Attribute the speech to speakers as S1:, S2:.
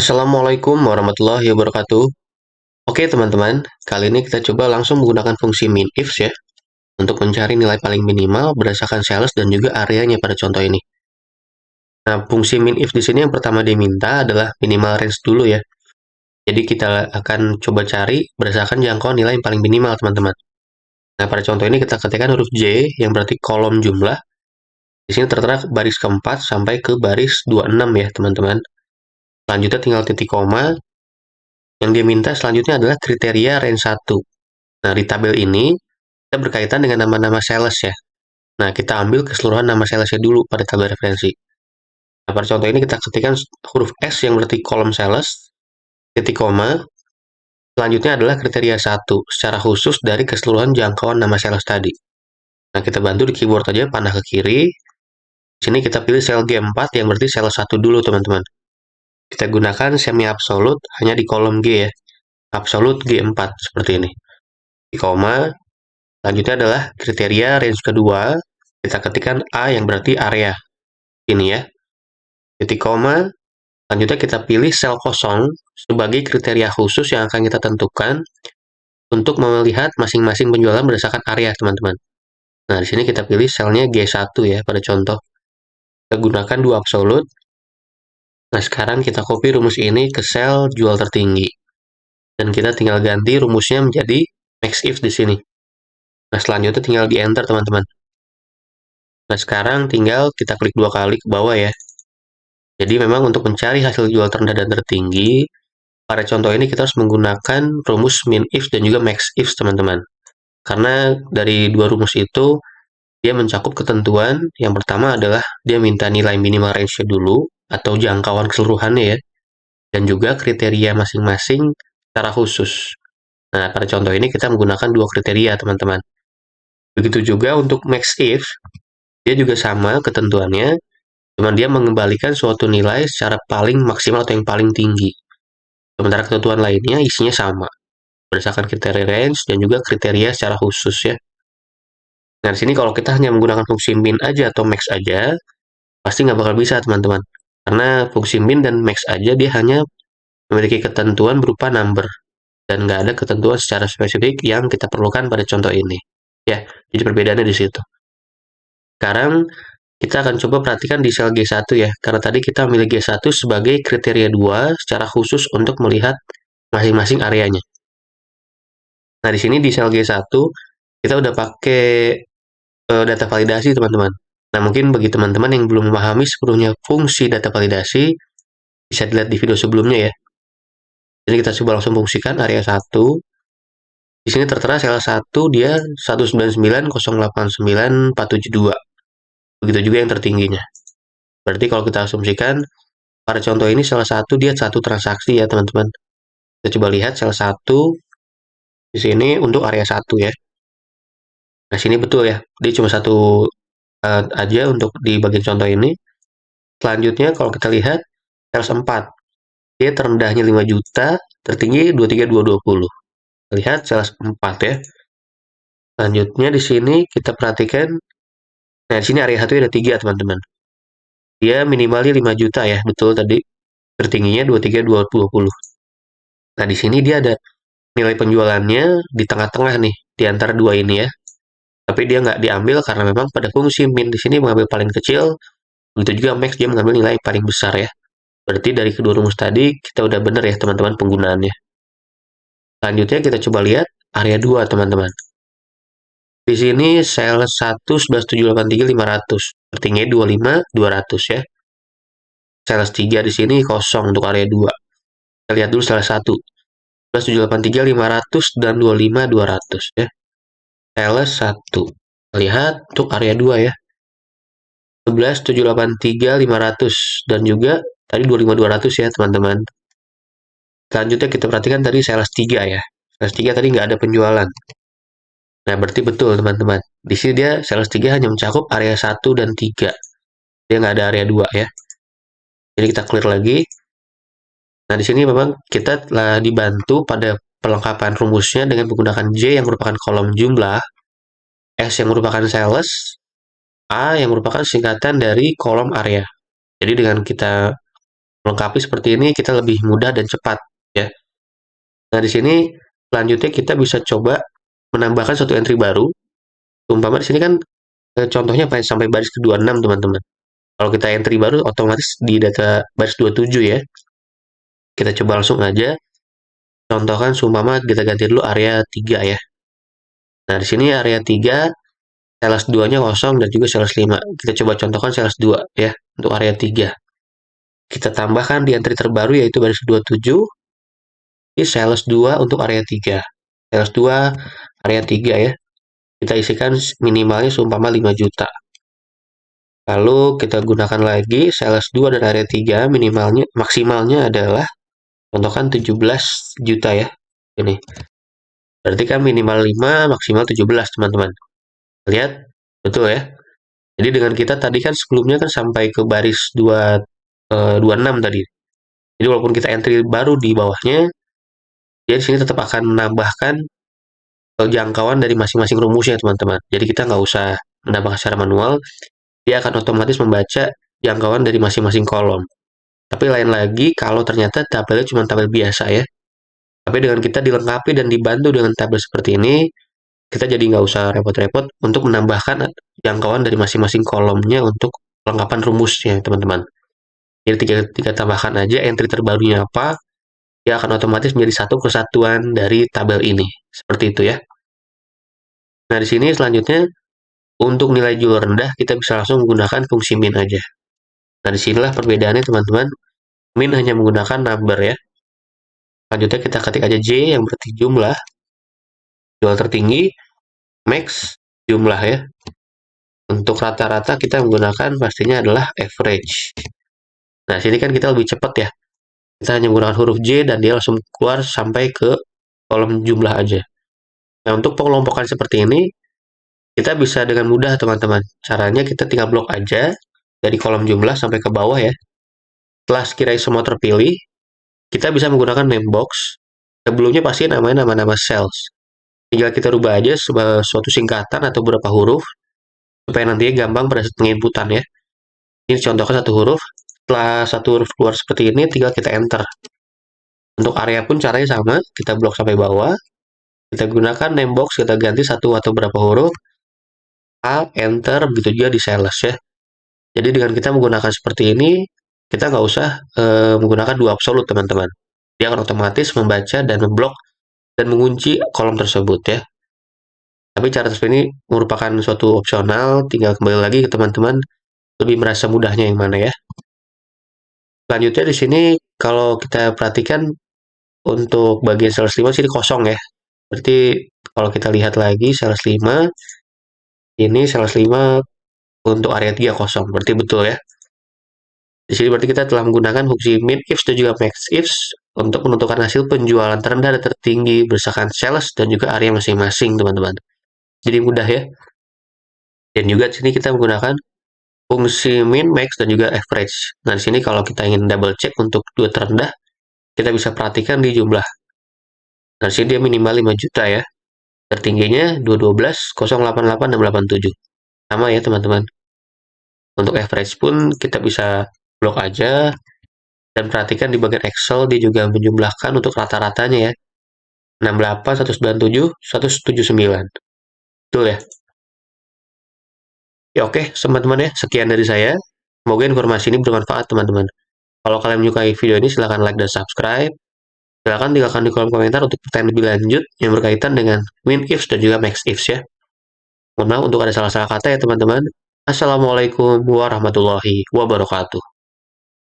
S1: Assalamualaikum warahmatullahi wabarakatuh. Oke teman-teman, kali ini kita coba langsung menggunakan fungsi minIf ya, untuk mencari nilai paling minimal berdasarkan sales dan juga areanya pada contoh ini. Nah, fungsi minIf di sini yang pertama diminta adalah minimal range dulu ya. Jadi kita akan coba cari berdasarkan jangkauan nilai yang paling minimal teman-teman. Nah, pada contoh ini kita ketikkan huruf J yang berarti kolom jumlah. Di sini tertera baris keempat sampai ke baris 26 ya teman-teman. Selanjutnya tinggal titik koma. Yang dia minta selanjutnya adalah kriteria range 1. Nah, di tabel ini kita berkaitan dengan nama-nama sales ya. Nah, kita ambil keseluruhan nama salesnya dulu pada tabel referensi. Nah, pada contoh ini kita ketikkan huruf S yang berarti kolom sales, titik koma, selanjutnya adalah kriteria 1, secara khusus dari keseluruhan jangkauan nama sales tadi. Nah, kita bantu di keyboard aja, panah ke kiri. Di sini kita pilih sel G4 yang berarti sales 1 dulu, teman-teman. Kita gunakan semi absolute hanya di kolom G ya. Absolute G4, seperti ini. Di koma, selanjutnya adalah kriteria range kedua, kita ketikkan A yang berarti area. Ini ya, titik koma, selanjutnya kita pilih sel kosong sebagai kriteria khusus yang akan kita tentukan untuk melihat masing-masing penjualan berdasarkan area, teman-teman. Nah, di sini kita pilih selnya G1 ya, pada contoh. Kita gunakan dua absolute. Nah, sekarang kita copy rumus ini ke sel jual tertinggi. Dan kita tinggal ganti rumusnya menjadi max if di sini. Nah, selanjutnya tinggal di enter, teman-teman. Nah, sekarang tinggal kita klik dua kali ke bawah ya. Jadi memang untuk mencari hasil jual terendah dan tertinggi, pada contoh ini kita harus menggunakan rumus min if dan juga max if, teman-teman. Karena dari dua rumus itu, dia mencakup ketentuan. Yang pertama adalah dia minta nilai minimal range dulu, atau jangkauan keseluruhannya ya, dan juga kriteria masing-masing secara khusus. Nah, pada contoh ini kita menggunakan dua kriteria, teman-teman. Begitu juga untuk max if, dia juga sama ketentuannya, cuma dia mengembalikan suatu nilai secara paling maksimal atau yang paling tinggi. Sementara ketentuan lainnya isinya sama, berdasarkan kriteria range dan juga kriteria secara khusus ya. Nah, di sini kalau kita hanya menggunakan fungsi min aja atau max aja, pasti nggak bakal bisa, teman-teman. Karena fungsi min dan max aja dia hanya memiliki ketentuan berupa number, dan nggak ada ketentuan secara spesifik yang kita perlukan pada contoh ini. Ya, jadi perbedaannya di situ. Sekarang kita akan coba perhatikan di sel G1 ya, karena tadi kita memilih G1 sebagai kriteria 2 secara khusus untuk melihat masing-masing areanya. Nah, di sini di sel G1 kita udah pakai data validasi, teman-teman. Nah, mungkin bagi teman-teman yang belum memahami sepenuhnya fungsi data validasi, bisa dilihat di video sebelumnya ya. Jadi kita coba langsung fungsikan area 1. Di sini tertera sel 1 dia 199.089.472. Begitu juga yang tertingginya. Berarti kalau kita asumsikan, pada contoh ini sel 1 dia satu transaksi ya, teman-teman. Kita coba lihat sel 1 di sini untuk area 1 ya. Nah, sini betul ya. Dia cuma satu aja untuk di bagian contoh ini. Selanjutnya kalau kita lihat sales 4, dia terendahnya 5 juta, tertinggi 23.220. Lihat sales 4 ya. Selanjutnya di sini kita perhatikan, nah di sini area 1 ada 3, teman-teman. Dia minimalnya 5 juta ya, betul tadi. Tertingginya 23.220. Nah, di sini dia ada nilai penjualannya di tengah-tengah nih, di antara dua ini ya. Tapi dia nggak diambil karena memang pada fungsi min di sini mengambil paling kecil, begitu juga max dia mengambil nilai yang paling besar ya. Berarti dari kedua rumus tadi, kita udah benar ya teman-teman penggunaannya. Selanjutnya kita coba lihat area 2 teman-teman. Di sini sel 1 11.783.500, tertinggi 25.200 ya. Sales 3 di sini kosong untuk area 2. Kita lihat dulu sel 1. 11.783.500 dan 25.200 ya. Sales 1. Lihat untuk area 2 ya. 11.783.500 dan juga tadi 25.200 ya, teman-teman. Selanjutnya kita perhatikan tadi sales 3 ya. Sales 3 tadi nggak ada penjualan. Nah, berarti betul, teman-teman. Di sini dia sales 3 hanya mencakup area 1 dan 3. Dia nggak ada area 2 ya. Jadi kita clear lagi. Nah, di sini memang kita telah dibantu pada pelengkapan rumusnya dengan menggunakan J yang merupakan kolom jumlah, S yang merupakan sales, A yang merupakan singkatan dari kolom area. Jadi dengan kita Melengkapi seperti ini kita lebih mudah dan cepat ya. Nah, di sini selanjutnya kita bisa coba menambahkan satu entry baru. Umpama di sini kan contohnya sampai baris ke-26 teman-teman. Kalau kita entry baru otomatis di data baris 27 ya. Kita coba langsung aja. Contohkan seumpama kita ganti dulu area 3 ya. Nah, di sini area 3 sales 2-nya kosong dan juga sales 5. Kita coba contohkan sales 2 ya untuk area 3. Kita tambahkan di entry terbaru yaitu baris 27 di sales 2 untuk area 3. Sales 2 area 3 ya. Kita isikan minimalnya seumpama 5 juta. Lalu kita gunakan lagi sales 2 dan area 3 minimalnya maksimalnya adalah contohkan 17 juta ya. Ini. Berarti kan minimal 5 maksimal 17 teman-teman. Lihat betul ya. Jadi dengan kita tadi kan sebelumnya kan sampai ke baris 26 tadi. Jadi walaupun kita entry baru di bawahnya, dia di sini tetap akan menambahkan jangkauan dari masing-masing rumusnya teman-teman. Jadi kita nggak usah menambahkan secara manual, dia akan otomatis membaca jangkauan dari masing-masing kolom. Tapi lain lagi kalau ternyata tabelnya cuma tabel biasa ya. Tapi dengan kita dilengkapi dan dibantu dengan tabel seperti ini, kita jadi nggak usah repot-repot untuk menambahkan jangkauan dari masing-masing kolomnya untuk kelengkapan rumusnya teman-teman. Jadi tiga tambahkan aja entry terbarunya apa, dia akan otomatis menjadi satu kesatuan dari tabel ini. Seperti itu ya. Nah, di sini selanjutnya untuk nilai jual rendah kita bisa langsung menggunakan fungsi min aja. Nah, disinilah perbedaannya teman-teman. Min hanya menggunakan number ya. Selanjutnya kita ketik aja J yang berarti jumlah. Jual tertinggi, max, jumlah ya. Untuk rata-rata kita menggunakan pastinya adalah average. Nah, sini kan kita lebih cepat ya. Kita hanya menggunakan huruf J dan dia langsung keluar sampai ke kolom jumlah aja. Nah, untuk pengelompokan seperti ini, kita bisa dengan mudah teman-teman. Caranya kita tinggal blok aja dari kolom jumlah sampai ke bawah ya. Setelah sekiranya semua terpilih, kita bisa menggunakan name box. Sebelumnya pasti namanya nama-nama sales. Tinggal kita rubah aja sebagai suatu singkatan atau beberapa huruf, supaya nantinya gampang pada saat penginputan ya. Ini contohkan satu huruf. Setelah satu huruf keluar seperti ini, tinggal kita enter. Untuk area pun caranya sama, kita blok sampai bawah. Kita gunakan name box, kita ganti satu atau berapa huruf. A, enter, begitu juga di sales ya. Jadi dengan kita menggunakan seperti ini, kita nggak usah menggunakan dua absolut teman-teman. Dia akan otomatis membaca dan memblok dan mengunci kolom tersebut ya. Tapi cara seperti ini merupakan suatu opsional, tinggal kembali lagi ke teman-teman lebih merasa mudahnya yang mana ya. Selanjutnya di sini kalau kita perhatikan untuk bagian sales 5 sini kosong ya. Berarti kalau kita lihat lagi sales 5 ini sales 5 untuk area 3 kosong. Berarti betul ya. Di sini berarti kita telah menggunakan fungsi min ifs dan juga max ifs untuk menentukan hasil penjualan terendah dan tertinggi berdasarkan sales dan juga area masing-masing teman-teman. Jadi mudah ya. Dan juga di sini kita menggunakan fungsi min, max, dan juga average. Nah, di sini kalau kita ingin double check untuk dua terendah, kita bisa perhatikan di jumlah. Nah, di sini dia minimal 5 juta ya. Tertingginya 212, 088, dan 87. Sama ya teman-teman. Untuk average pun kita bisa blok aja. Dan perhatikan di bagian Excel dia juga menjumlahkan untuk rata-ratanya ya. 68, 197, 179. Betul ya? Ya oke, teman-teman ya. Sekian dari saya. Semoga informasi ini bermanfaat teman-teman. Kalau kalian menyukai video ini silahkan like dan subscribe. Silahkan tinggalkan di kolom komentar untuk pertanyaan lebih lanjut yang berkaitan dengan min ifs dan juga max ifs ya. Mohon maaf untuk ada salah-salah kata ya teman-teman. Assalamualaikum warahmatullahi wabarakatuh.